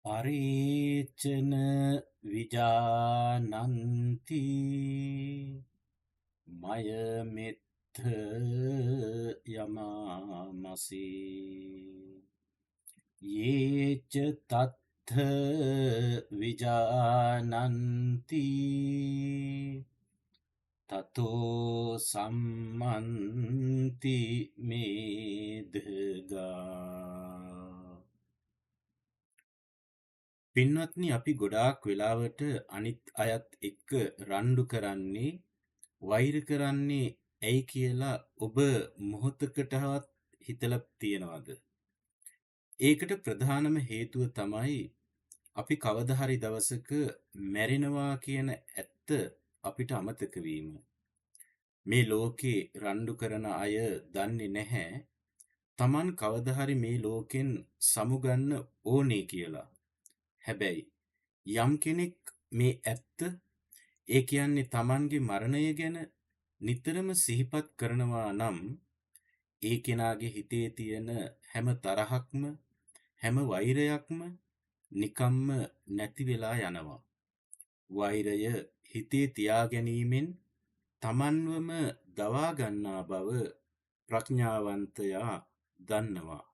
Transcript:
පරේචන විජානන්ති මයමෙත්ත යමාමසී යේච තත්ථ විජානන්ති තතෝ සම්මන්ති මේධගා. පින්වත්නි, අපි ගොඩාක් වෙලාවට අනිත් අයත් එක්ක රණ්ඩු කරන්නේ, වෛර කරන්නේ ඇයි කියලා ඔබ මොහොතකටවත් හිතලා තියෙනවද? ඒකට ප්‍රධානම හේතුව තමයි අපි කවදා හරි දවසක මැරෙනවා කියන ඇත්ත අපිට අමතක වීම. මේ ලෝකේ රණ්ඩු කරන අය දන්නේ නැහැ Taman කවදා හරි මේ ලෝකෙන් සමුගන්න ඕනේ කියලා. හැබැයි යම් කෙනෙක් මේ ඇත්ත, ඒ කියන්නේ Tamanගේ මරණය ගැන නිතරම සිහිපත් කරනවා නම් ඒ කෙනාගේ හිතේ තියෙන හැම තරහක්ම, හැම වෛරයක්ම නිකම්ම නැති වෙලා යනවා. වෛරය හිතේ තියා ගැනීමෙන් Tamanවම දවා ගන්නා බව ප්‍රඥාවන්තයා දන්නවා.